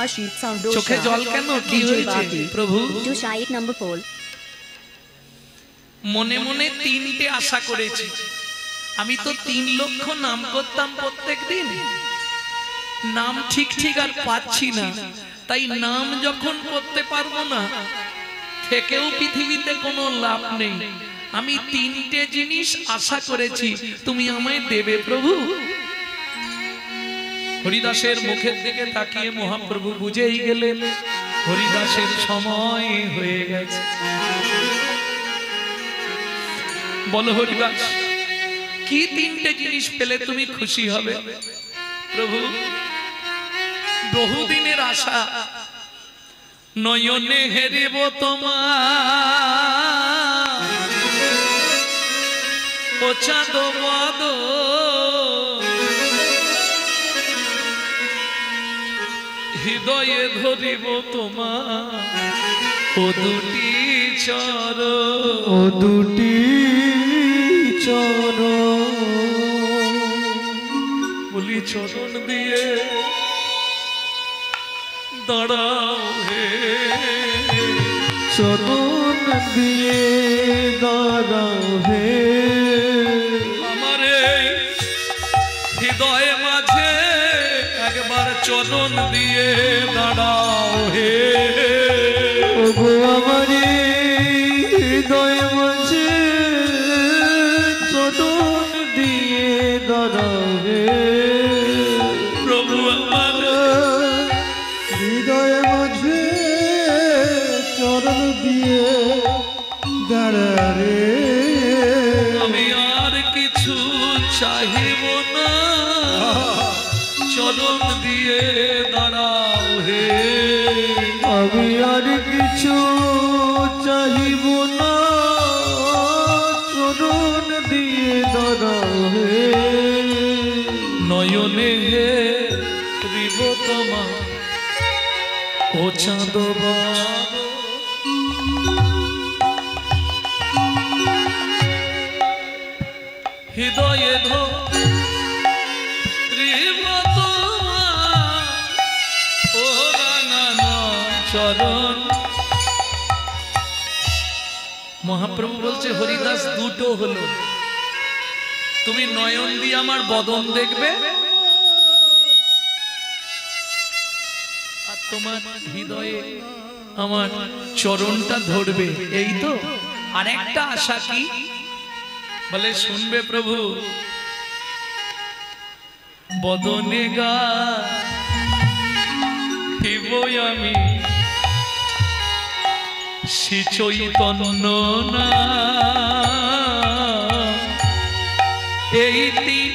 Ashit Sound চোখে জল কেন কি হয়েছে প্রভু to Shahid number 4 মনে মনে তিনটে আশা করেছি আমি তো 3 লক্ষ নাম করতাম প্রত্যেকদিন নাম ঠিক ঠিক আর পাচ্ছি না তাই নাম যখন করতে পারবো না থেকেও পৃথিবীতে কোনো লাভ নেই আমি তিনটে জিনিস আশা করেছি তুমি আমায় দেবে প্রভু হরিদাসের মুখের দিকে তাকিয়ে মহাপ্রভু বুঝেই গেলেন হরিদাসের সময় হয়ে গেছে বলো হরিদাস কি তিনটে জিনিস পেলে তুমি খুশি হবে প্রভু বহুদিনের আশা নয়নে হেরিব তোমার ও চাঁদ বদ হৃদয়ে ধরিব তোমার ও দুটি চরণ বলি চরণ দিয়ে দাঁড়াও হে চরণ দিয়ে দাঁড়াও হে আমার এই হৃদয়ে মাঝে একবার চরণ দিয়ে দাঁড়াও হে ওগো আমার হৃদয় মাঝে চরণ দিয়ে দাঁড়াও হে প্রভু আমার হৃদয় মাঝে চরণ দিয়ে দাঁড়া রে আমি আর কিছু চাহিব না চরণ দিয়ে দাঁড়াও হে আমি আর কিছু চাহিব না চরণ দিয়ে দাঁড়াও হে নয়নে হে রিব তোমার ও চাঁদ হৃদয়ে ধরিব তোমার ও রাঙানো চরণ মহাপ্রভু বলছে হরিদাস দুটো হলো তুমি নয়ন দিয়ে আমার বদন দেখবে আর তোমার হৃদয়ে আমার চরণটা ধরবে এই তো আর একটা আশা কি বলে শুনবে প্রভু বদনে গাইব আমি শ্রী চৈতন্য না এই তিন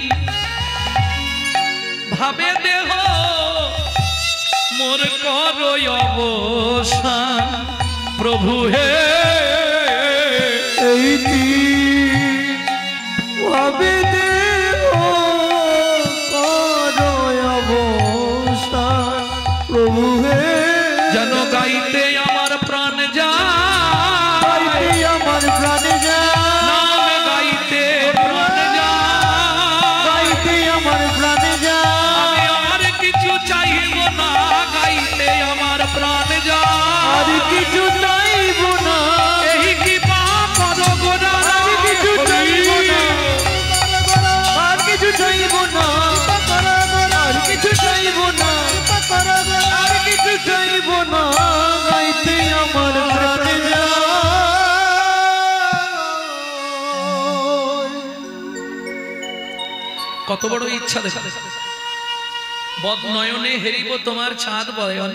ভাবে দেহ মোর করই অবসান প্রভু হে এই ভাবে দেহ করই অবসান প্রভু হে যেন গাইতে আমার প্রাণ যায় আমার প্রাণ যায় নাম গাইতে প্রাণ যায় গাইতে আমার প্রাণ যায় আমি আর কিছু চাইব না গাইতে আমার প্রাণ যায় আর কিছু চাইব না এই কি পাপ রগরা কিছু চাইব না আর কিছু চাইব না আর কিছু চাইব না আর কিছু চাইব না গাইতে আমার প্রাণ যায় কত বড় ইচ্ছা দেখা বদ নয়নে হেরিব তোমার চাঁদ বয়ন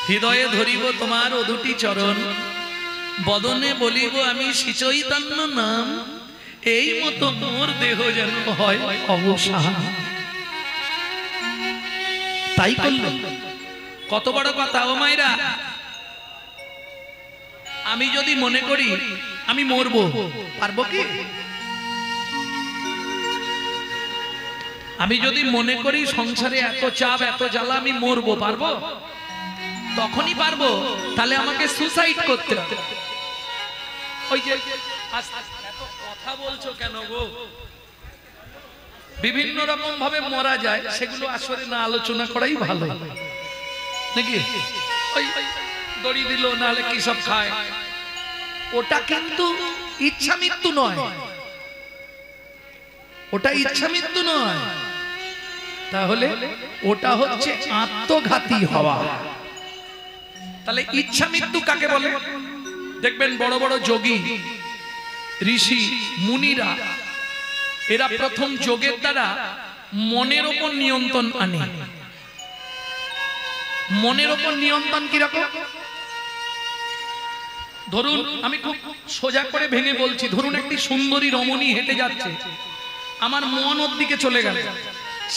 হৃদয়ে ধরিব তোমার ও দুটি চরণ বদনে বলিব আমি শ্রী চৈতন্য নাম এই মতো মোর দেহ যেন হয় অবসান তাই করল কত বড় কথা ও মাইরা আমি যদি মনে করি আমি মরবো পারবো কি আমি যদি মনে করি সংসারে এত চাপ এত জ্বালা আমি মরবো পারবো তখনই পারবো তাহলে আমাকে সুসাইড করতে হবে ওই যে এত কথা বলছো কেন গো বিভিন্ন রকম ভাবে মরা যায়, সেগুলো আসলে না আলোচনা করাই ভালো নাকি। ওই দড়ি দিল, নাহলে কি সব খায়, ওটা কিন্তু ইচ্ছা মৃত্যু নয়, ওটা ইচ্ছা মৃত্যু নয়, তাহলে ওটা হচ্ছে আত্মঘাতী হওয়া। তাহলে ইচ্ছা মৃত্যু কাকে বলে? দেখবেন বড় বড় যোগী, ঋষি, মুনিরা, এরা প্রথম যোগের দ্বারা মনের ওপর নিয়ন্ত্রণ আনে। মনের ওপর নিয়ন্ত্রণ কিরকম? ধরুন, আমি খুব সোজা করে ভেঙে বলছি, ধরুন একটি সুন্দরী রমণী হেঁটে যাচ্ছে, আমার মন ওর দিকে চলে গেল।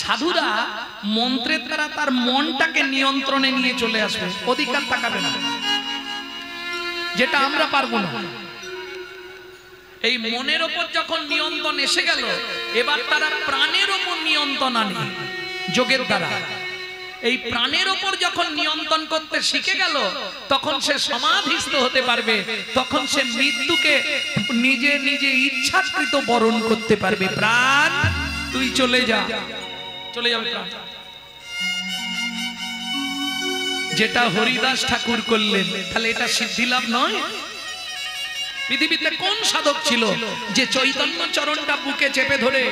সাধুরা মন্ত্রের দ্বারা তার মনটাকে নিয়ন্ত্রণে নিয়ে চলে আসবে, অধিকার তাকাবে না, যেটা আমরা পারবো না। এই মনের ওপর যখন নিয়ন্ত্রণ এসে গেল, এবার তারা প্রাণের ওপর নিয়ন্ত্রণ আনে যোগের দ্বারা। এই প্রাণের ওপর যখন নিয়ন্ত্রণ করতে শিখে গেল, তখন সে সমাধিস্থ হতে পারবে, তখন সে মৃত্যুকে নিজে নিজে ইচ্ছাকৃত বরণ করতে পারবে। প্রাণ তুই চলে যা, চলে যাবে প্রাণ। যেটা হরিদাস ঠাকুর করলেন, তাহলে এটা সিদ্ধি লাভ নয়? পৃথিবীতে কোন সাধক ছিল যে চৈতন্য চরণটা বুকে চেপে ধরে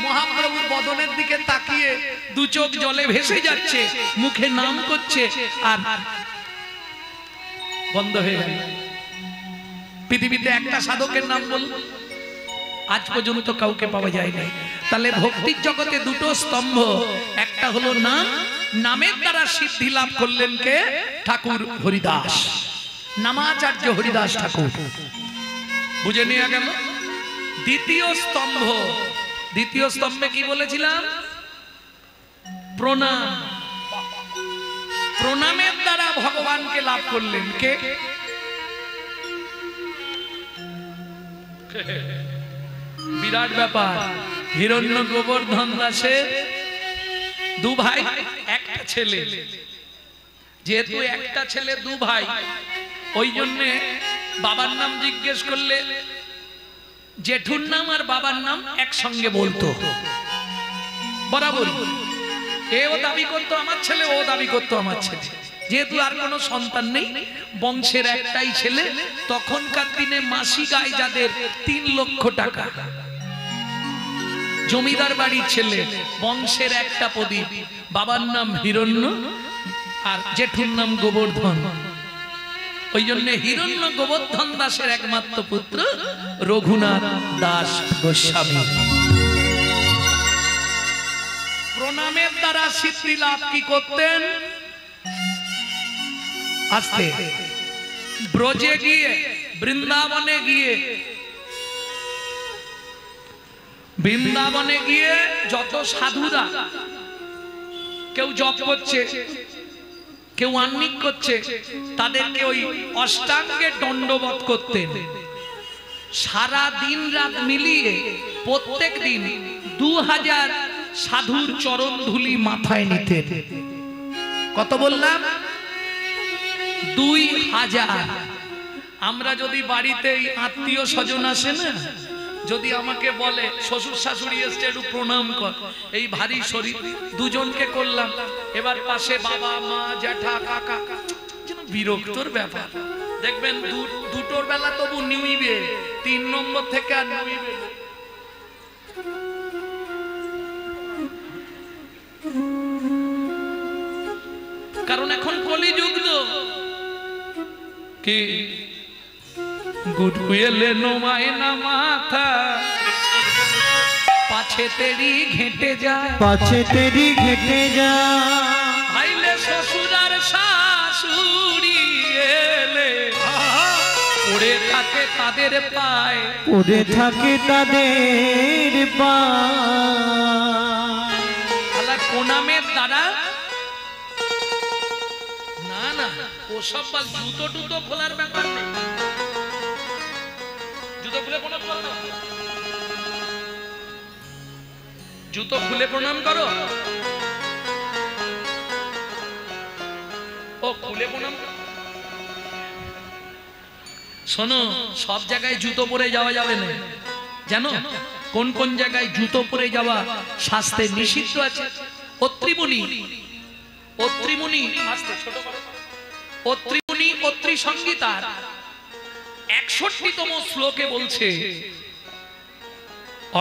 মহাপ্রভুর বদনের দিকে তাকিয়ে দু চোখ জলে ভেসে যাচ্ছে, মুখে নাম করছে আর বন্ধ হয়ে গেল? পৃথিবীতে একটা সাধকের নাম বল, আজ পর্যন্ত কাউকে পাওয়া যায় না। তাহলে ভক্তির জগতে দুটো স্তম্ভ, একটা হলো নাম, নামের দ্বারা সিদ্ধি লাভ করলেন কে? ঠাকুর হরিদাস, নামাচার্য হরিদাস ঠাকুর। বুঝে নিয়ে গেল। দ্বিতীয় স্তম্ভ, দ্বিতীয় স্তম্ভে কি বলেছিলাম? প্রণাম। প্রণামের দ্বারা ভগবানকে লাভ করলেন কে? বিরাট ব্যাপার। হিরণ্য গোবর্ধন দাসের দু ভাই একটা ছেলে, যেহেতু একটা ছেলে দু ভাই, ওই জন্যে বাবার নাম জিজ্ঞেস করলে জেঠুর নাম আর বাবার নাম একসঙ্গে বলতো বরাবর। এও দাবি করতো আমার ছেলে, ও দাবি করতো আমার ছেলে। যেহেতু আর কোনো সন্তান নেই, বংশের একটাই ছেলে, তখনকার দিনে মাসিক আয় যাদের 3 লক্ষ টাকা, জমিদার বাড়ির ছেলে, বংশের একটা প্রদীপ, বাবার নাম হিরণ্য আর জেঠুর নাম গোবর্ধন। ওই জন্য হিরণ্য গোবর্ধন দাসের একমাত্র পুত্র রঘুনাথ দাস গোস্বামী। প্রণামের দ্বারা সিদ্ধি লাভ কি করতেন? আস্তে ব্রজে গিয়ে, বৃন্দাবনে গিয়ে, বৃন্দাবনে গিয়ে যত সাধুরা, কেউ জপ করছে, কেউ আহ্নিক করছে, তাদেরকে ওই অষ্টাঙ্গে দণ্ডবত করতেন। সারা দিন রাত মিলিয়ে প্রত্যেক দিন 2000 সাধুর চরণ ধুলি মাথায় নিতেন। কত বললাম? 2000। আমরা যদি বাড়িতে আত্মীয় স্বজন আসে না, যদি আমাকে বলে শ্বশুর শাশুড়ি এসছে একটু প্রণাম কর, এই ভারী শরীর, দুজনকে করলাম, এবার পাশে বাবা মা জ্যাঠা কাকা, যেন বিরক্তর ব্যাপার। দেখবেন দুটোর বেলা তবু নিউইবে, 3 নম্বর থেকে আর নিউইবে। কারণ এখন কলিযুগ তো কি গুটুয়েলে নোমায় না মাথা, পাছে তেরি ঘেটে যা, পাছে তেরি ঘেটে যা, ভাইলে শ্বশুর আর শাশুড়ি এলে পড়ে থাকে তাদের পায়, পড়ে থাকে তাদের পায়। আল্লাহ প্রণামের দ্বারা না না, ওসব বল জুতো টুতো খোলার ব্যাপার নেই। জুতো খুলে প্রণাম করো, জুতো খুলে প্রণাম করো, ও খুলে প্রণাম করো। শোনো, সব জায়গায় জুতো পরে যাওয়া যাবে না, জানো? কোন কোন জায়গায় জুতো পরে যাওয়া শাস্ত্রে নিষিদ্ধ আছে। অত্রিমুনি অত্রি সংহিতার 61তম শ্লোকে বলছে,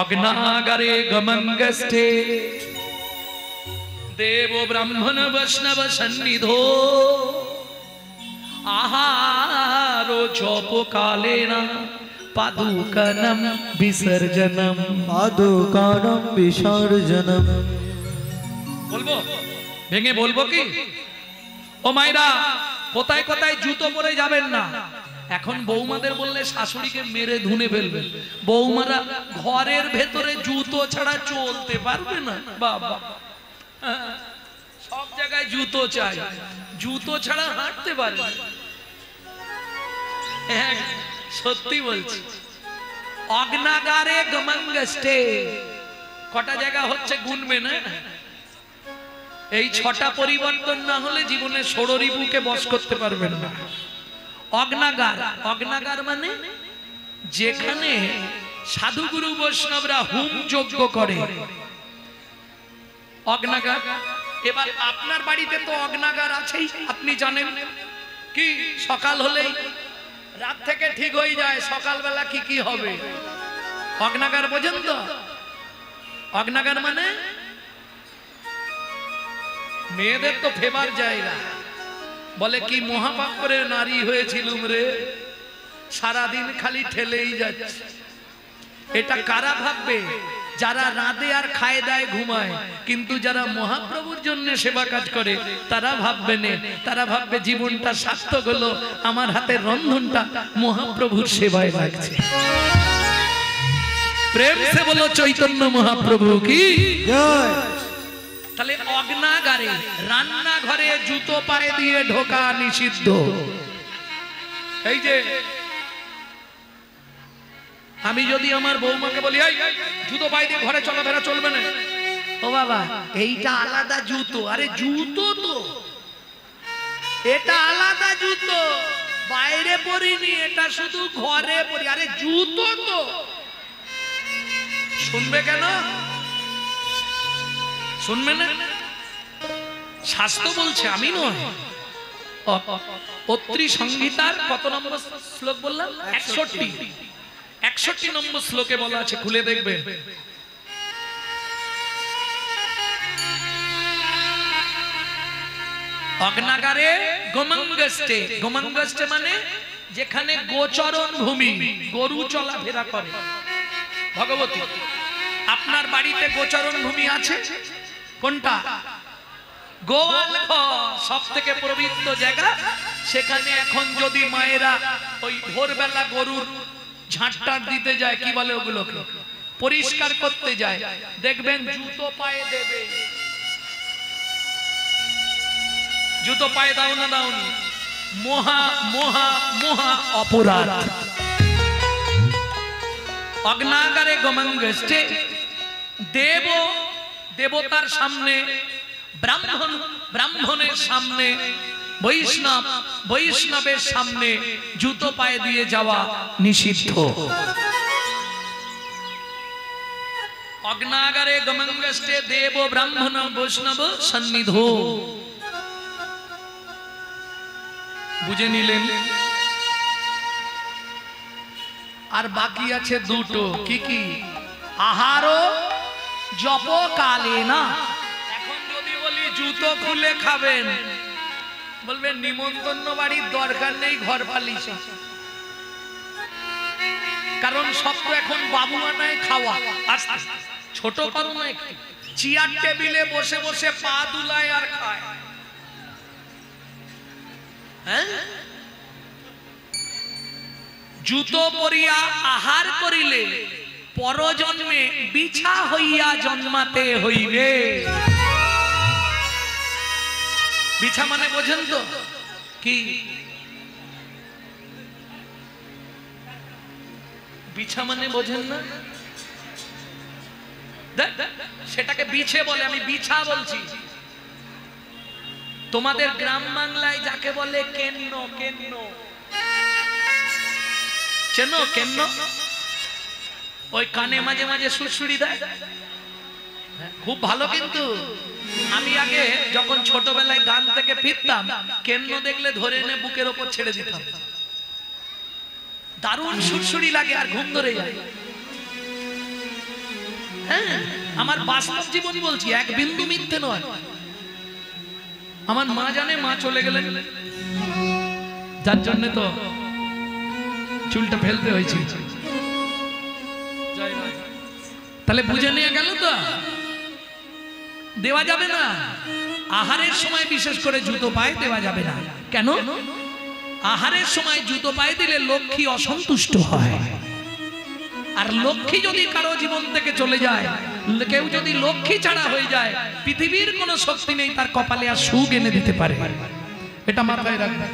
অগ্নাগারে গমঙ্গস্থে দেব ব্রাহ্মণ বৈষ্ণব সন্নিধো আহারো জপ কালেনা পাদুকানম বিসর্জনম। পাদুকানম বিসর্জনম। বলবো, ভেঙে বলবো কি? ও মায়েরা, কোথায় কোথায় জুতো পরে যাবেন না। এখন বৌমাদের বললে শাশুড়িকে মেরে ধুনে ফেলবে। বৌমারা ঘরের ভেতরে জুতো ছাড়া চলতে পারবে না। বাবা, সব জায়গায় জুতো চাই, জুতো ছাড়া হাঁটতে পারবে না। সত্যি বলছি। অগ্নাগারে গমঙ্গস্থে কটা জায়গা হচ্ছে গুনবে না? এই 6টা পরিবর্তন না হলে জীবনে ষড়রিপুকে বশ করতে পারবেন না। অগ্নাগার, অগ্নাগার মানে যেখানে সাধুগুরু বৈষ্ণবরা হোম যজ্ঞ করে, অগ্নাগার। এবার আপনার বাড়িতে তো অগ্নাগার আছেই, আপনি জানেন। কি সকাল হলেই রাত থেকে ঠিক হয়ে যায় সকালবেলা কি কি হবে। অগ্নাগার পর্যন্ত। অগ্নাগার মানে মেয়েদের তো ফেবার জায়গা। বলে কি মহাপাপ করে নারী হয়েছিলুম রে, সারাদিন খালি ঠেলেই যাচ্ছে। এটা কারা ভাববে? যারা রাঁধে আর খায় দায় ঘুমায়, কিন্তু যারা মহাপ্রভুর জন্য সেবা কাজ করে তারা ভাববে না। তারা ভাববে জীবনটা সার্থক হলো, আমার হাতের রন্ধনটা মহাপ্রভুর সেবায় লাগছে। প্রেম সে বলো চৈতন্য মহাপ্রভু কি জয়। তাহলে অগ্নাগারে, রান্নাঘরে জুতো পায়ে দিয়ে ঢোকা নিষিদ্ধ। এই যে আমি যদি আমার বৌমাকে বলি এই জুতো পায়ে দিয়ে ঘরে চলাফেরা চলবে না, ও বাবা এইটা আলাদা জুতো। আরে জুতো তো, এটা আলাদা জুতো, বাইরে পরিনি, এটা শুধু ঘরে পরি। আরে জুতো তো। শুনবে কেন? শুনবে না? শাস্ত্র বলছে, আমি নয়। অত্রি সংহিতার কত নম্বর শ্লোক বললাম? 61 নম্বর শ্লোকে বলা আছে, খুলে দেখবে। অগ্নাগারে গমঙ্গস্থে, গমঙ্গস্থে মানে যেখানে গোচরণ ভূমি, গরু চলাফেরা করে। ভগবতী, আপনার বাড়িতে গোচরণ ভূমি আছে কোনটা? গোয়াল ঘর, সব থেকে পবিত্র জায়গা। সেখানে এখন যদি মায়েরা ওই ভোরবেলা গরুর ঝাঁটটার দিতে যায়, কি বলে ওগুলোকে, পরিষ্কার করতে যায়, দেখবেন জুতো পায়ে দেবে। জুতো পায়ে দাও না দাওনি, মহা মহা মহা অপরাধ। অগ্নাগারে গমঙ্গস্থে, দেব দেবতার সামনে, ব্রাহ্মণ ব্রাহ্মণের সামনে, বৈষ্ণব বৈষ্ণবের সামনে জুতো পায়ে দিয়ে যাওয়া নিষিদ্ধ। অগ্নাগারে গমঙ্গস্থে দেব ব্রাহ্মণ বৈষ্ণব সন্নিধো। বুঝে নিলেন? আর বাকি আছে দুটো। কি কি? আহারও জপ কালে না। এখন যদি বলি জুতো খুলে খাবেন, বলবেন নিমন্ত্রণ বাড়ির দরকার নেই, ঘর পালিশ। কারণ সব তো এখন বাবু আনায় খাওয়া। ছোট করো না একটু, চেয়ার টেবিলে বসে বসে পা দুলায় আর খায়। জুতো পরিয়া আহার করিলে পরজন্মে বিছা হইয়া জন্মাতে হইবে। বিছা মানে বোঝেন তো কি? বিছা মানে বোঝেন না? সেটাকে বিছে বলে, আমি বিছা বলছি। তোমাদের গ্রাম বাংলায় যাকে বলে কেন্ন, কেন্ন চেনো? কেন্ন ওই কানে মাঝে মাঝে সুরসুরি দেয়, খুব ভালো। কিন্তু আমি আগে যখন ছোটবেলায় গান থেকে ফিরতাম, কেন্ন দেখলে ধরে এনে বুকের ওপর ছেড়ে দিতাম, দারুণ সুরসুরি লাগে আর ঘুম ধরে যায়। হ্যাঁ, আমার বাস্তব জীবন বলছি, এক বিন্দু মিথ্যে নয়। আমার মা জানে, মা চলে গেলেন, যার জন্য তো চুলটা ফেলতে হয়েছে। তাহলে বুঝে নিয়ে গেল তো দেওয়া যাবে না। আহারের সময় বিশেষ করে জুতো পায়ে দেওয়া যাবে না। কেন? আহারের সময় জুতো পায়ে দিলে লক্ষ্মী অসন্তুষ্ট হয়, আর লক্ষ্মী যদি কারো জীবন থেকে চলে যায়, কেউ যদি লক্ষ্মী ছাড়া হয়ে যায়, পৃথিবীর কোনো শক্তি নেই তার কপালে আর সুখ এনে দিতে পারে। এটা মাথায় রাখবে।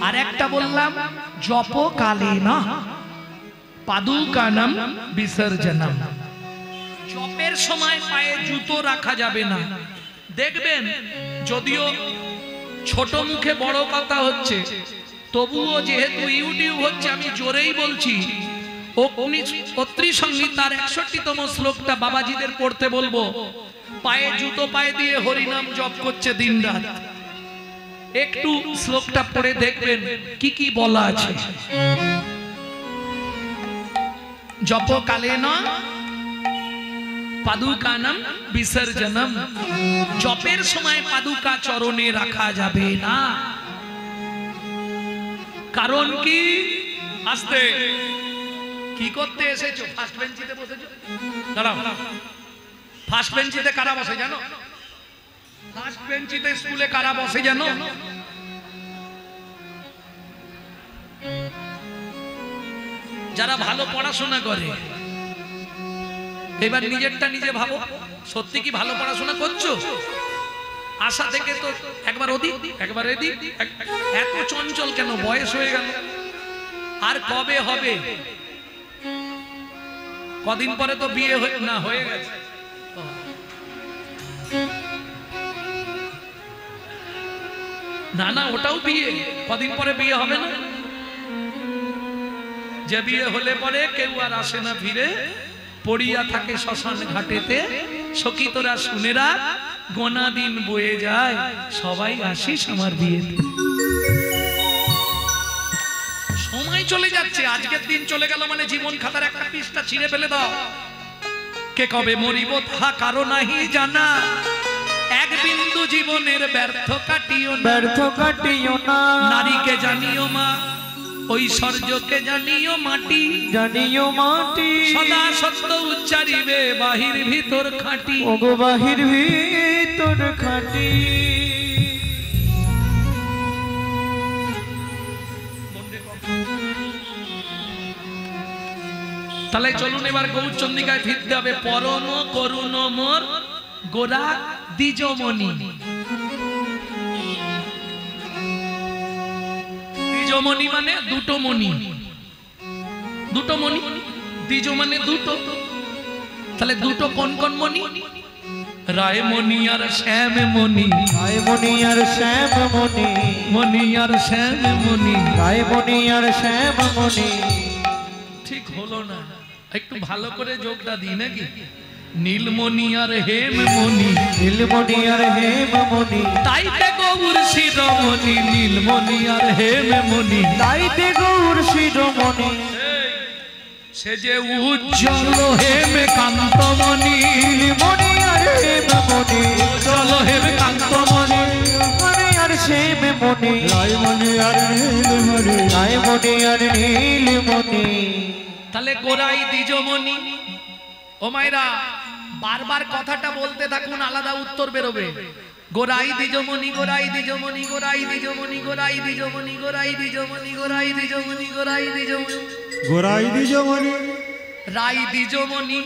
আর একটা বললাম, জপ কালে না পাদুকানাম বিসর্জনম। জপের সময় পায়ে জুতো রাখা যাবে না। দেখবেন, যদিও ছোট মুখে বড় কথা হচ্ছে, তবুও যেহেতু ইউটিউব হচ্ছে, আমি জোরেই বলছি, অত্রি সংহিতার 61তম শ্লোকটা বাবাজিদের পড়তে বলবো। পায়ে জুতো পায়ে দিয়ে হরিনাম জপ করছে দিনরাত। একটু শ্লোকটা পড়ে দেখবেন কি কি বলা আছে। জপ কালে না পাদুকানাম বিসর্জনম। জপের সময় পাদুকা চরণে রাখা যাবে না। কারণ কি? আস্তে, কি করতে এসেছো? ফার্স্ট বেঞ্চিতে বসেছো? দাঁড়াও, ফার্স্ট বেঞ্চিতে কারা বসে জানো? ফার্স্ট বেঞ্চিতে স্কুলে কারা বসে জানো? যারা ভালো পড়াশোনা করে। এবার নিজেরটা নিজে ভাবো, সত্যি কি ভালো পড়াশোনা করছো? আশা থেকে তো একবার ওদিক একবার এদিক। এত চঞ্চল কেন? বয়স হয়ে গেল, আর কবে হবে? কদিন পরে তো বিয়ে না হয়ে গেছে। না না, ওটাও বিয়ে, কদিন পরে বিয়ে হবে না? যে বিয়ে হলে পরে কেউ আর আসে না ফিরে, পড়িয়া থাকে শ্মশান ঘাটেতে। সখী তোরা শুনেরা, গোনা দিন বয়ে যায়, সবাই আসিস আমার বিয়েতে। সময় চলে যাচ্ছে, আজকের দিন চলে গেল মানে জীবন খাতার একটা পৃষ্ঠা ছিঁড়ে ফেলে দাও। কে কবে মরিব তাহা কারো নাহি জানা, এক বিন্দু জীবনের ব্যর্থ কাটিও না, ব্যর্থ কাটিও না। নারীকে জানিও মা, ঐশ্বর্যকে জানিও মাটি, জানিও মাটি। সদা সত্য উচ্চারিবে, বাহির ভিতর খাঁটি। ওগো বাহির ভিতর খাঁটি। তাহলে চলুন এবার গৌরচন্দ্রিকায় ফিরতে হবে। পরম করুণ মোর গোরা দ্বিজমণি। দ্বিজমণি মানে দুটো মণি, দুটো মণি। দ্বিজ মানে দুটো, তাহলে দুটো কোন কোন মণি? রায়মণি আর শ্যামমণি। রায়মণি আর শ্যামমণি। মণি আর শ্যামমণি। রায়মণি আর শ্যামমণি। ঠিক হলো না, একটু ভালো করে যোগটা দিই নাকি? নীলমণি আর হেমমণি। নীলমণি আর হেমমণি। তাইতে গৌর শিরোমণি। নীলমণি আর হেমমণি। তাইতে গৌর শিরোমণি। সে যে উজ্জ্বল হেমে কান্তমণি। নীলমণি আর হেমমণি। উজ্জ্বল হেমে কান্তমণি। নীলমণি আর শ্যামমণি। রায়মণি আর নীলমণি। রায়মণি আর নীলমণি। তাহলে গোরাই দ্বিজমণি। ও মায়েরা, বারবার কথাটা বলতে থাকুন, আলাদা উত্তর বেরোবে। গোরাই দ্বিজমণি, গোরাই দ্বিজমণি, গোরাই দ্বিজমণি, গোরাই দ্বিজমণি, গোরাই দ্বিজমণি, গোরাই দ্বিজমণি, গোরাই দ্বিজমণি। গোরাই দ্বিজমণি। রাই দ্বিজমণি,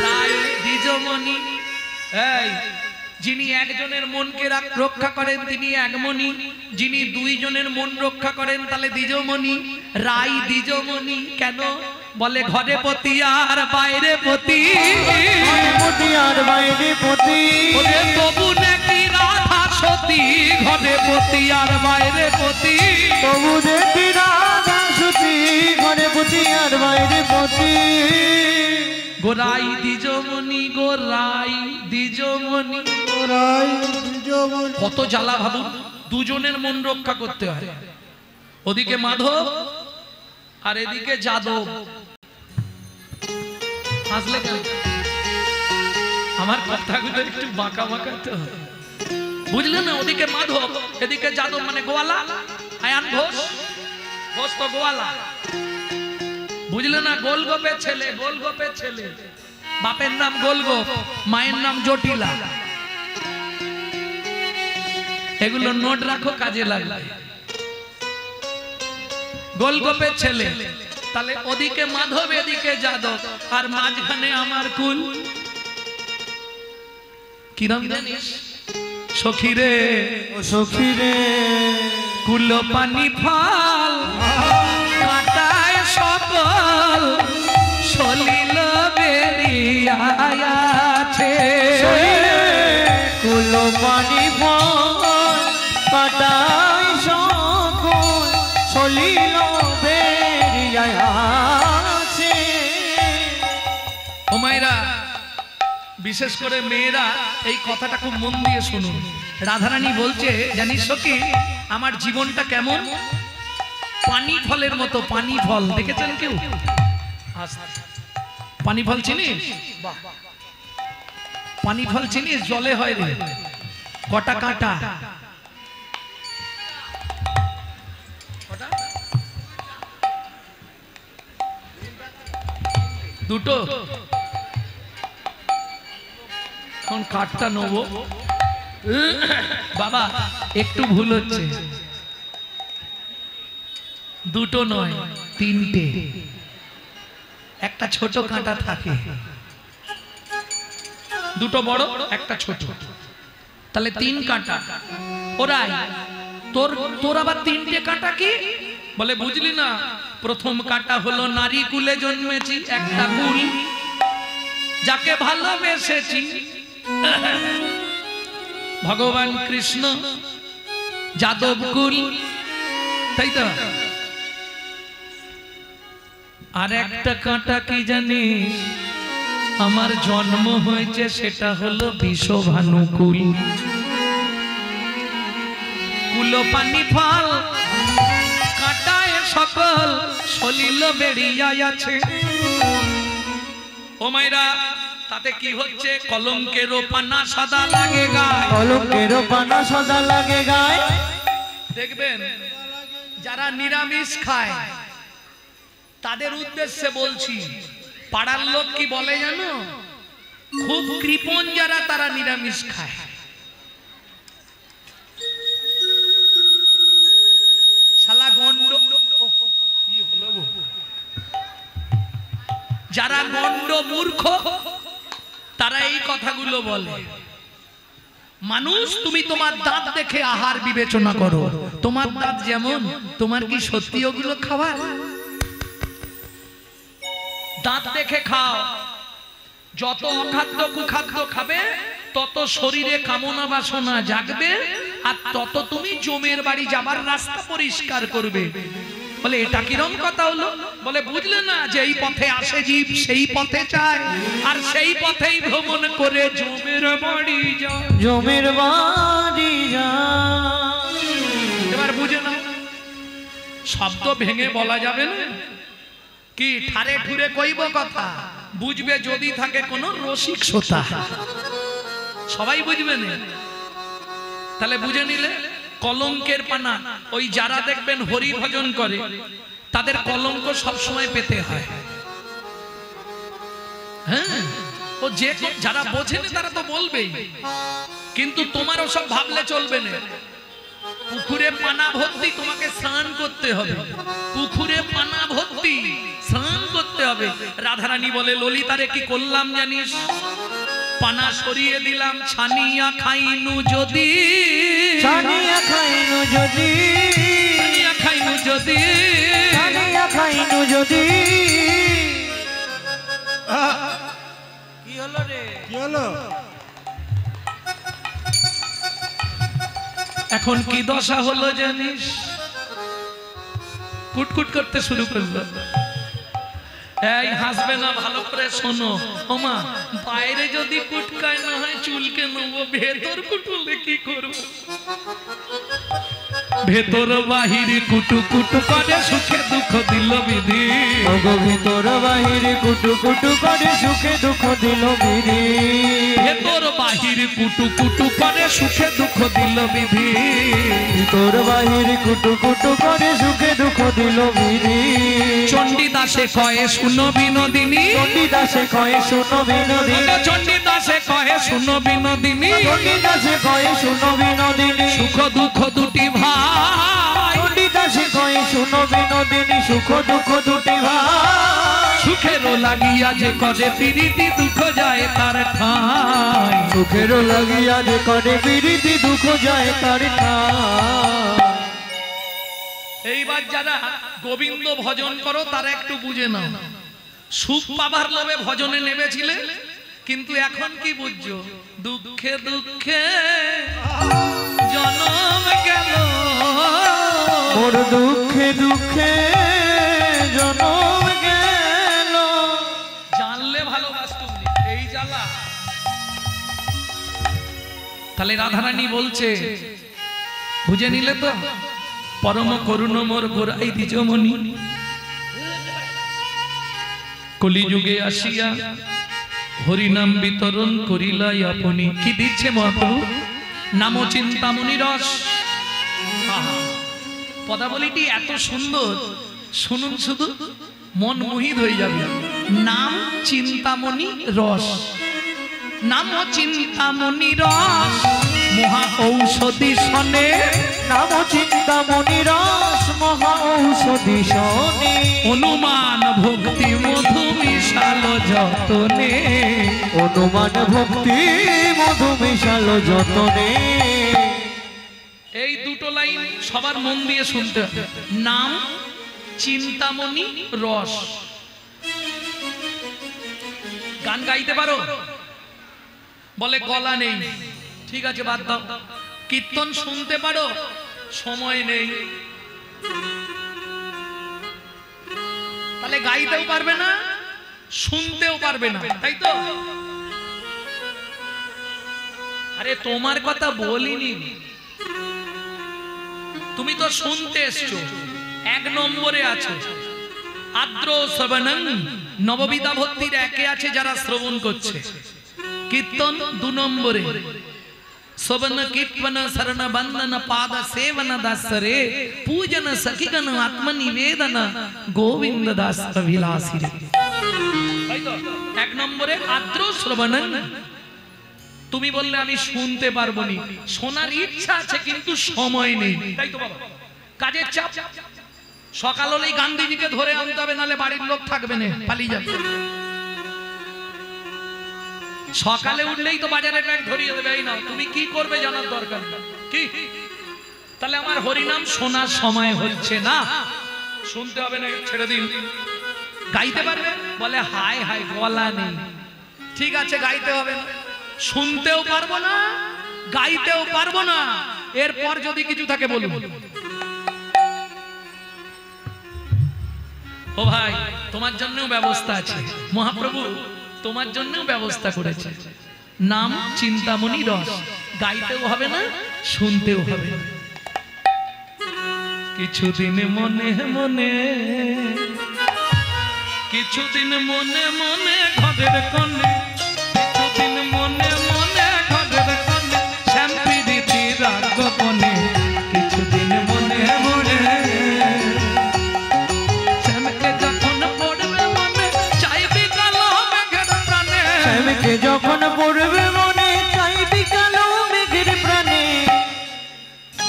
রাই দ্বিজমণি। এই, যিনি একজনের মনকে রক্ষা করেন তিনি একমণি, যিনি দুইজনের মন রক্ষা করেন তাহলে দ্বিজমণি। রাই দ্বিজমণি কেন? বলে ঘরে পতি আর বাইরে পতি। পতি আর বাইরে পতি। ওরে তবু নাকি রাধা সতী, ঘরে পতি আর বাইরে পতি। তবু দেখি রাধা সুতি ঘরে পুতি আর বাইরে পতি গোরাই দ্বিজমণি গোরাই দ্বিজমণি গোরাই দ্বিজমণি। কত জ্বালা ভাবুন, দুজনের মন রক্ষা করতে হয়। ওদিকে মাধব আর এদিকে যাদব। হাসলে কেন? আমার কথাগুলো একটু বাঁকা বাঁকা তো, বুঝলে না? ওদিকে মাধব এদিকে যাদব, মানে গোয়ালা। আয়ান ঘোষ, ঘোষ তো গোয়ালা, বুঝলে না? গোলগোপের ছেলে, গোলগোপের ছেলে। বাপের নাম গোলগোপ, মায়ের নাম জটিলা। এগুলো নোট রাখো, কাজে লাগবে। গোলগোপের ছেলে, তাহলে ওদিকে মাধব এদিকে যাদব, আর মাঝখানে আমার কুল। কিরম জানিস? সখী রে ও সখী রে কুল পানি ফল কাটায় সকল সলিল বেরিয়াছে। কুল পানি ফল কাটাই সকল সলিল বেরিয়াছে। ও মায়েরা, বিশেষ করে মেয়েরা এই কথাটা খুব মন দিয়ে শুনুন। রাধারানী বলছে, জানিস সখী, আমার জীবনটা কেমন? পানি ফলের মতো। পানি ফল দেখেছেন কেউ? পানি ফল চিনিস? পানি ফল চিনিস? জলে হয় রে, কটা কাঁটা। দুটো। এখন কাঠটা নেবো। বাবা একটু ভুল হচ্ছে, দুটো নয়, তিনটে। একটা ছোট কাঁটা থাকে, দুটো বড় একটা ছোট, তাহলে তিন কাঁটা। ওরাই তোর আবার তিনটে কাঁটা কি? বলে বুঝলি না, প্রথম কাঁটা হলো নারী কুলে জন্মেছি, একটা কুল, যাকে ভালোবেসেছি ভগবান কৃষ্ণ, যাদব কুল, তাই তো? আর একটা কাঁটা কি জানিস? আমার জন্ম হয়েছে, সেটা হলো বিষভানুকুল। কুল পানি ফল কাঁটায় সকল সলিল বেরিয়াছে। ও মাইরা, তাতে কি হচ্ছে? কলঙ্কের পানা সদা লাগে গায়, কলঙ্কের পানা সদা লাগে গায়। দেখবেন যারা নিরামিষ খায় তাদের উদ্দেশ্যে বলছি, পাড়ার লোক কি বলে জানো? খুব কৃপণ যারা, তারা নিরামিষ খায়। শালা গন্ড, যারা গন্ড মূর্খ তারা এই কথাগুলো বলে। মানুষ, তুমি তোমার দাঁত দেখে আহার বিবেচনা করো। তোমার দাঁত যেমন, তোমার কি সত্যি ওগুলো খাবার? দাঁত দেখে খাও। যত অখাদ্য কুখাদ্য খাবে তত শরীরে কামনা বাসনা জাগবে, আর তত তুমি জমের বাড়ি যাবার রাস্তা পরিষ্কার করবে। বলে এটা কিরম কথা হলো? বলে বুঝলে না যে এই পথে আসে জীব, সেই পথে চায়, আর সেই পথেই ভ্রমণ করে জমের বাড়ি যায়, জমের বাড়ি যায়। এবার বুঝে নাও, শব্দ ভেঙে বলা যাবে না, কি ঠারে ঠুরে কইব কথা, বুঝবে যদি থাকে কোনো রসিক শ্রোতা, সবাই বুঝবে না। তাহলে বুঝে নিলে কলঙ্কের পানা। ওই যারা দেখবেন হরি ভজন করে তাদের কলঙ্ক সব সময় পেতে হয়। হ্যাঁ, ও যে যারা বোঝে না তারা তো বলবেই, কিন্তু তোমারও সব ভাবলে চলবে না। পুকুরে পানা ভর্তি, তোমাকে স্নান করতে হবে। পুকুরে পানা ভর্তি, স্নান করতে হবে। রাধারানী বলে, ললিতারে কি করলাম জানিস? পানা সরিয়ে দিলাম, ছানিয়া খাইনু যদি, ছানিয়া খাইনু যদি, ছানিয়া খাইনু যদি, ছানিয়া খাইনু যদি। কি হলো রে? কি হলো? এখন কি দশা হলো জানিস? কুটকুট করতে শুরু করলো। এই হাসবে না, ভালো করে শোনো। ওমা, বাইরে যদি কুটকায় না হয় চুলকে নেবো, ভেতর কুটুলে কি করবো? ভেতর বাহির কুটু কুটু করে সুখে দুঃখ দিল বিধি। ভিতর বাহির কুটু কুটু করে সুখে দুঃখ দিল বিধি। ভেতর বাহির কুটু কুটু করে সুখে দুঃখ দিল বিধি। ভিতর বাহির কুটু কুটু করে সুখে দুঃখ দিল বিধি। চণ্ডীদাসে কয়ে শুনো বিনোদিনী, চণ্ডীদাসে কয়ে শুনো বিনোদিনী, চণ্ডীদাসে কয়ে শুনো বিনোদিনী, চণ্ডীদাসে কয়ে শুনো বিনোদিনী, সুখ দুঃখ দুটি ভাই। চণ্ডীদাসে কয়ে শুনো বিনোদিনী, সুখ দুঃখ দুটি ভাই। সুখেরও লাগিয়া যে করে প্রীতি, দুঃখ যায় তার ঠাঁই। সুখেরও লাগিয়া যে করে প্রীতি, দুঃখ যায় তার ঠাঁই। এইবার যারা গোবিন্দ ভজন করো তারা একটু বুঝে নাও, সুখ পাবার লোভে ভজনে নেমেছিলে, কিন্তু এখন কি বুঝছো? দুঃখে দুঃখে জনম গেল, ওর দুঃখে দুঃখে জনম গেল। জানলে ভালোবাসতুম নি, এই জ্বালা। তাহলে রাধারানী বলছে, বুঝে নিলে তো? পরম করুণ মোর গোরাই দ্বিজমণি, কলিযুগে আসিয়া হরিনাম বিতরণ করিলাই আপনি। কি দিচ্ছে মহাপ্রভু? নাম চিন্তামণি রস। পদাবলীটি এত সুন্দর, শুনুন শুধু, মন মোহিত হয়ে যাবে। নাম চিন্তামণি রস, নাম চিন্তামণি রস, মহা ঔষধি সনে। নাম চিন্তামণি রস, মহা ঔষধি সনে। অনুমান ভক্তি মধু মিশাল যতনে, অনুমান ভক্তি মধু মিশাল যতনে। এই দুটো লাইন সবার মন দিয়ে শুনতে হবে। নাম চিন্তামণি রস। গান গাইতে পারো? বলে গলা নেই, ঠিক আছে বাদ দাও। কীর্তন শুনতে পারো? সময় নেই, তাহলে গাইতেও পারবে না, শুনতেও পারবে না, তাই তো? আরে তোমার কথা বলিনি, তুমি তো শুনতে এসছো, 1 নম্বরে আছো। আদ্র শ্রবণং, নববিধা ভক্তির 1-এ আছে যারা শ্রবণ করছে। কীর্তন 2 নম্বরে। শ্রবণ কীর্তন শরণ বন্দন পাদ সেবন দাসরে, পূজন সখিগণ আত্মনিবেদন গোবিন্দ দাস অভিলাষী। 1 নম্বরে আদ্র শ্রবণং। তুমি বললে আমি শুনতে পারবো নি, শোনার ইচ্ছা আছে কিন্তু সময় নেই, তাই তো বাবা? কাজের চাপ। সকাল হলেই গান্ধীজিকে ধরে আনতে হবে, নাহলে বাড়ির লোক থাকবে না, পালিয়ে যাবে। সকালে উঠলেই তো বাজারে ব্যাগ ধরিয়ে দেবে, এই নাও। তুমি কি করবে জানার দরকার কি? তাহলে আমার হরিনাম শোনার সময় হচ্ছে না, শুনতে হবে না, ছেড়ে দিন। গাইতে পারবে? বলে হায় হায় গলা নেই, ঠিক আছে গাইতে হবে না। শুনতেও পারবো না, গাইতেও পারবো না। এরপর যদি কিছু থাকে বলুন। ও ভাই, তোমার জন্যও ব্যবস্থা আছে, মহাপ্রভু তোমার জন্যও ব্যবস্থা করেছে। নাম চিন্তামণি রস, গাইতেও হবে না, শুনতেও হবে না। কিছুদিন মনে মনে, কিছুদিন মনে মনে ঘরের কোণে, কিছুদিন মনে মনে ঘরের কোণে, শ্যাম্পি দিতি রাগ গোপনে। কিছুদিন মনে মনে, শ্যামকে যখন পড়বে মনে, চাইবি কালো মেঘের প্রাণে। শ্যামকে যখন পড়বে মনে, চাইবি কালো মেঘের প্রাণে।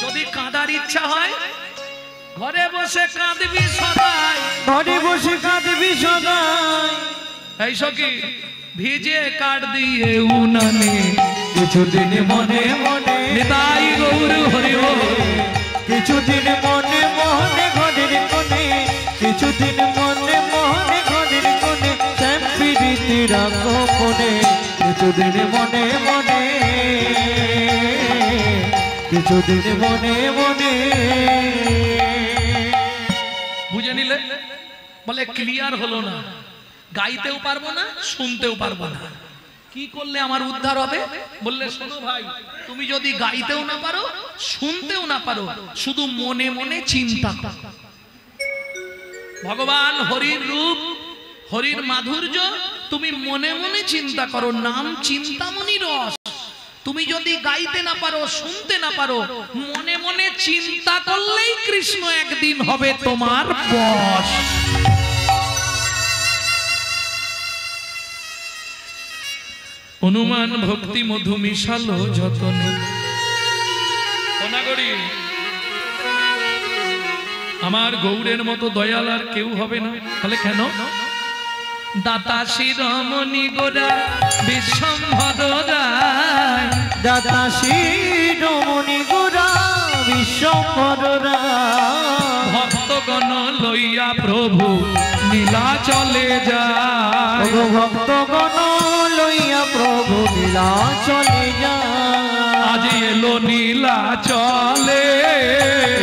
যদি কাঁদার ইচ্ছা হয়, ঘরে বসে কাঁদবি সদাই, ঘরে বসে কাঁদবি সদাই। এই সখী ভিজে কাট দিয়ে উনানে, কিছুদিন মনে মনে, নিতাই গৌর হরি বল। কিছুদিন মনে মনে ঘরের কোণে, কিছুদিন মনে মনে ঘরের কোণে, শ্যাম্পি দিতি রাগ গোপনে। কিছুদিন মনে মনে, কিছুদিন মনে মনে। দিলে বলে ক্লিয়ার হলো না, গাইতেও পারবো না, শুনতেও পারবো না, কি করলে আমার উদ্ধার হবে? বললে শোনো ভাই, তুমি যদি গাইতেও না পারো, শুনতেও না পারো, শুধু মনে মনে চিন্তা করো। ভগবান হরির রূপ, হরির মাধুর্য তুমি মনে মনে চিন্তা করো। নাম চিন্তামণি রস। তুমি যদি গাইতে না পারো, শুনতে না পারো, মনে মনে চিন্তা করলেই কৃষ্ণ একদিন হবে তোমার বশ। অনুমান ভক্তি মধু মিশালো যতনে। আমার গৌরের মতো দয়াল আর কেউ হবে না। তাহলে কেন? দাতা শিরোমণি গোরা বিশ্বম্ভর রায়, দাতা শিরোমণি গোরা বিশ্বম্ভর রায়, ভক্তগণ লইয়া প্রভু নীলাচলে যায়। ভক্তগণ লইয়া প্রভু নীলাচলে যায়। আজ এলো নীলাচলে,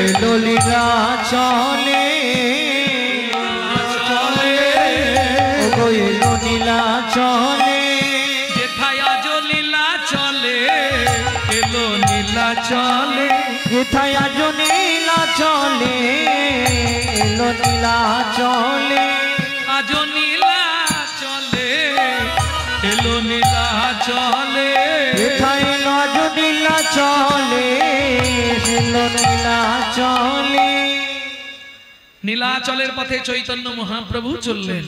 এলো নীলাচলে, এলো নীলাচলে, যেথায় আজ নীলাচলে, এলো নীলাচলে, যেথায় আজ নীলাচলে, এলো নীলাচলে, আজ নীলাচলে, এলো নীলাচলে, যেথায় আজ নীলাচলে, এলো নীলাচলে। নীলাচলের পথে চৈতন্য মহাপ্রভু চললেন।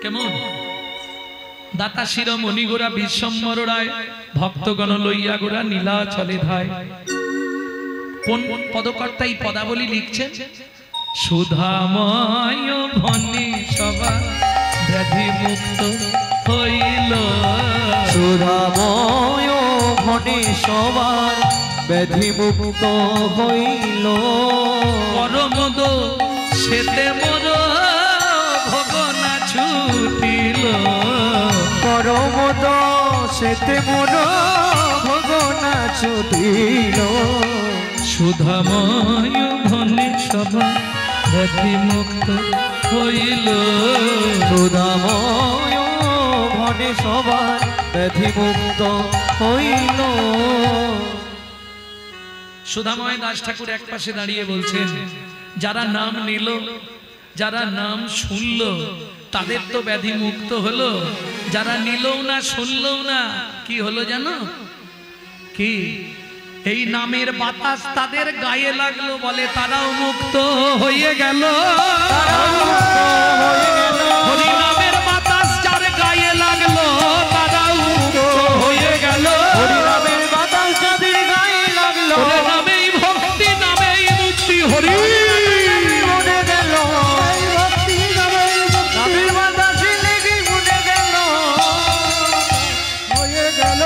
কেমন? দাতা শিরোমণি গোরা বিশ্বম্বর রায়, ভক্তগণ লইয়া গোরা নীলাচলে ধায়। কোন পদকর্তা এই পদাবলী লিখছেন? সুধাময় ভনে সভা ব্যাধি মুক্ত হইল, সুধাময় ভনে সবার ব্যাধি মুক্ত হইল। পরমদ সেতে মোর ভগনা ছুটিল, পরমদ সেতে মোর ভগনা ছুটিল। সুধাময় ভনে সভা ব্যাধি মুক্ত হইল, সুধাময় ভনে সবার ব্যাধি মুক্ত হইল। সুধাময় দাস ঠাকুর এক পাশে দাঁড়িয়ে বলছেন, যারা নাম নিল, যারা নাম শুনল, তাদের তো ব্যাধি মুক্ত হলো। যারা নিলও না, শুনলও না, কি হলো জানো? কি? এই নামের বাতাস তাদের গায়ে লাগলো বলে তারাও মুক্ত হয়ে গেল। হরি নামের বাতাস যার গায়ে লাগলো, তারাও মুক্ত হয়ে গেল। হরি নামের বাতাস যাদের গায়ে লাগলো, নামেই ভক্তি, নামেই মুক্তি, হরি মনে গেল। নামের বাতাস লেগে মনে গেল, হয়ে গেল।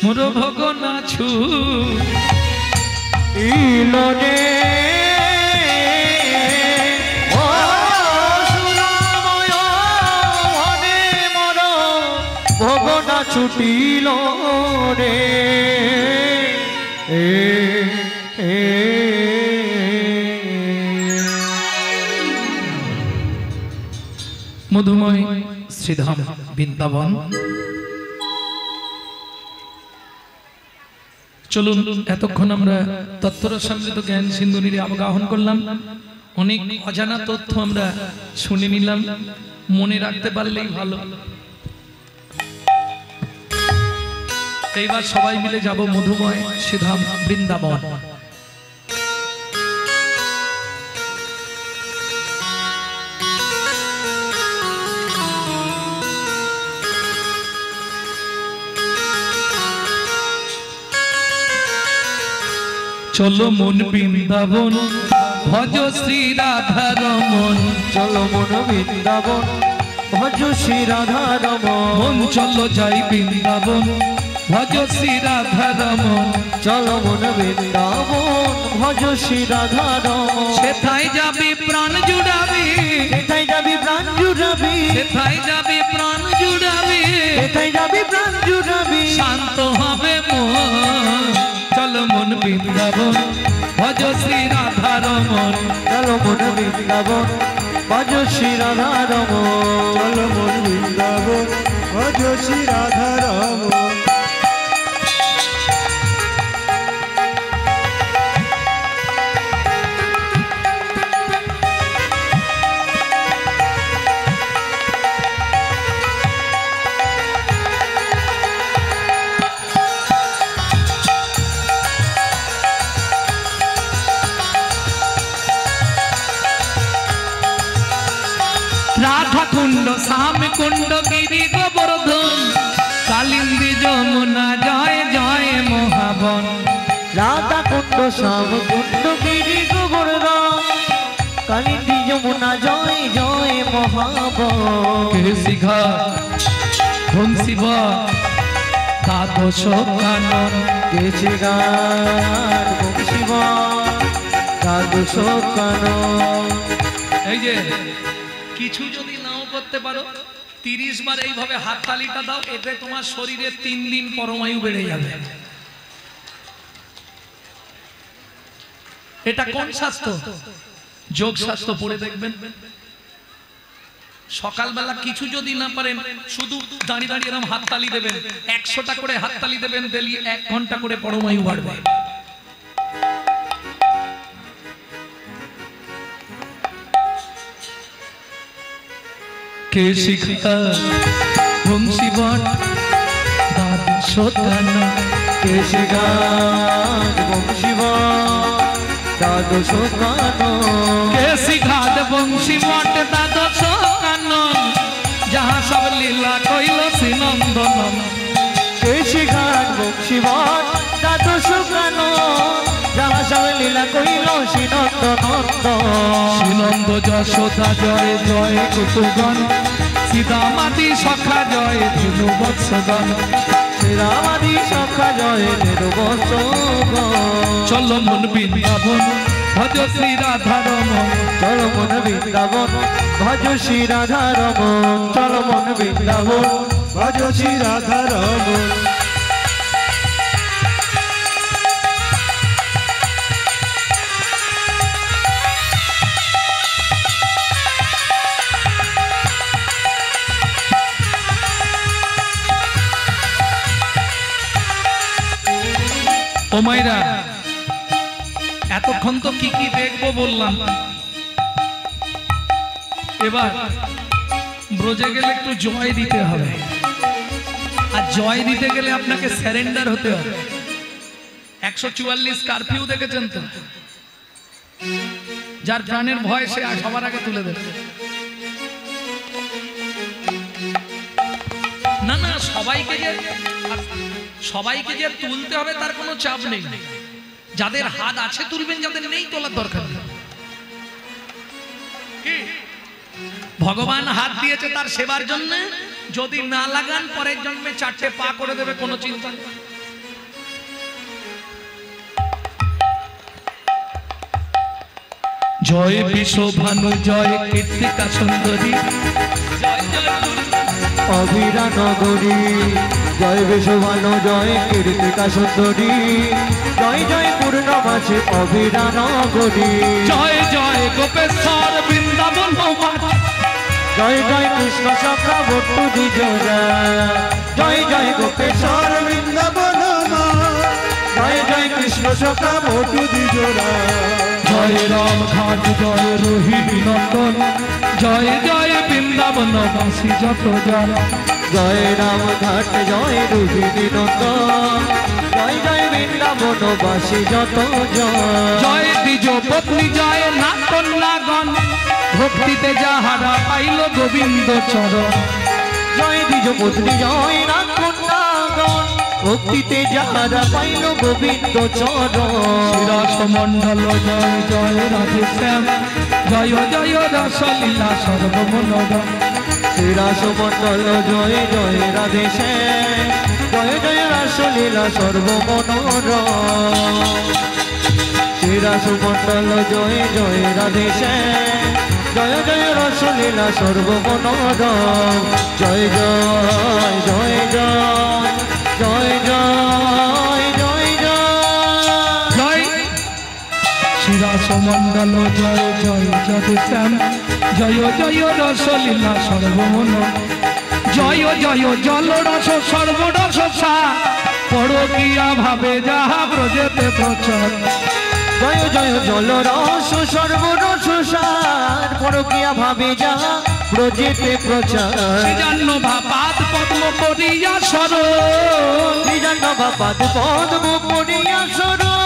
মোর ভগনা ছু ইলো রে ও সুরাময় ভনে মোর ভগনা ছুটিল রে। মধুময় শ্রীধাম বৃন্দাবন। চলুন, এতক্ষণ আমরা তত্ত্বরসামৃত জ্ঞান সিন্ধুনির অবগাহন করলাম। অনেক অজানা তথ্য আমরা শুনে নিলাম, মনে রাখতে পারলেই ভালো। এইবার সবাই মিলে যাব মধুময় শ্রীধাম বৃন্দাবন। চলো মন বৃন্দাবন, ভজ শ্রী রাধা রমন। চলো মন বৃন্দাবন, ভজ শ্রী রাধা রমন। চলো যাই বৃন্দাবন, ভজ শ্রী রাধা রমন। চলো মন বৃন্দাবন, ভজ শ্রী রাধা রমন। সেথায় যাবি প্রাণ জুড়াবি, সেথায় যাবি প্রাণ জুড়াবি, সেথায় যাবি প্রাণ জুড়াবি, সেথায় যাবি প্রাণ জুড়াবি। শান্ত হবে মন। চলো মন বৃন্দাবন, ভজ শ্রী রাধা রমন। বৃন্দাবন ভজ শ্রী রাধা রমন চলো মন বৃন্দাবন ভজ শ্রী রাধা রমন রাধা কুণ্ড শ্যাম কুণ্ড গিরি গোবর্ধন কালিন্দী যমুনা জয় জয় মহাবন রাধা কুণ্ড শ্যাম কুণ্ড গিরি গোবর্ধন কালিন্দী যমুনা জয় জয় মহাবন কেশি ঘাট বংশীব দ্বাদশ কানন কেশি ঘাট বংশীব দ্বাদশ কানন। এই যে কিছু যদি নাও করতে পারো 30 বার এইভাবে হাততালিটা দাও, এতে তোমার শরীরে 3 দিন পরমায়ু বেড়ে যাবে। এটা কোন শাস্ত্র? যোগ শাস্ত্র পড়ে দেখবেন। সকালবেলা কিছু যদি না পারেন শুধু দাঁড়িয়ে দাঁড়িয়ে এরকম হাততালি দেবেন, 100টা করে হাততালি দেবেন, ডেলি 1 ঘন্টা করে পরমায়ু বাড়বে। কেশি ঘাট বংশীব দ্বাদশ কানন কেশি ঘাট বংশীব দ্বাদশ কানন কেশি ঘাট বংশীব দ্বাদশ কানন যাহা সব লীলা কইল শ্রীনন্দন কেশি ঘাট বংশীব দ্বাদশ কানন যাহা সব লীলা কইল শ্রীনন্দনন্দ শ্রীনন্দ যশোদা জয় জয় কুতুগণ সীতামাতি সখা জয় ধনু বৎসগণ শ্রীরামাদি সখা জয় নির্বচন চলো মন বৃন্দাবন ভজ শ্রী রাধা রমন চলো মন বৃন্দাবন ভজ শ্রী রাধা রমন চলো মন বৃন্দাবন ভজ শ্রী রাধা রমন। ও মাইরা, এতক্ষণ তো কি কি দেখবো বললাম, এবার ব্রজে গেলে একটু জয় দিতে হবে। আর জয় দিতে গেলে আপনাকে স্যারেন্ডার হতে হবে। 144 কারফিউ দেখেছেন তো? যার প্রাণের ভয় সে সবার আগে তুলে দেবে। না না, সবাইকে যে তুলতে হবে তার কোনো চাপ নেই। যাদের হাত আছে তুলবেন, যাদের নেই তোলার দরকার নেই। ভগবান হাত দিয়েছে তার সেবার জন্য, যদি না লাগান পরের জন্মে 4টে পা করে দেবে, কোনো চিন্তা নেই। জয় বিশ্বভানু জয় কীর্তিকা সুন্দরী জয় জয় অভিরা নগরী জয় বিশ্বভানু জয় কীর্তিকা সুন্দরী জয় জয় পূর্ণমাসী অভিরা নগরী জয় জয় গোপেশ্বর বৃন্দাবন জয় জয় কৃষ্ণ সখা বট্টু দ্বিজোরা জয় জয় গোপেশ্বর বৃন্দাবন জয় জয় কৃষ্ণ সখা বট্টু দ্বিজোরা জয় রাম ঘাট জয় রোহিণী নন্দন জয় জয় বৃন্দাবন বাসী যত জন জয় রাম ঘাট জয় রোহিণী নন্দন জয় জয় বৃন্দাবন বাসী যত জন জয় দ্বিজ পত্নী জয় নাটন্যাগণ ভক্তিতে যাহারা পাইল গোবিন্দ চরণ জয় দ্বিজ পত্নী জয় নাটন্যাগণ ভক্তিতে যাহারা পাইল গোবিন্দ চরণ শিরাস মণ্ডল জয় জয় রাধে শ্যাম জয় জয় রসলীলা সর্বমনোরম শ্রীরাস মণ্ডল জয় জয় রাধে শ্যাম জয় জয় রাসলীলা সর্বমনোরম শ্রীরাস মণ্ডল জয় জয় রাধে শ্যাম জয় জয় রসলীলা সর্বমনোরম জয় জয় জয় জয় জয় জয় জয় জয় জয় শ্রীরাম রাসমণ্ডল জয় জয় যদুশ্যাম জয় জয় রসলীলা সর্বমন জয় জয় জল রস সর্বরস সা পরকিয়া ভাবে যাহা ব্রজেতে প্রচার জয় জয় জল রস সর্বরস সার পরকিয়া ভাবে যাহা ব্রজেতে প্রচার শ্রীজান্ন ভাপাত পদ্ম করিয়া সর শ্রীজান্ন ভাপাত পদ্ম করিয়া সর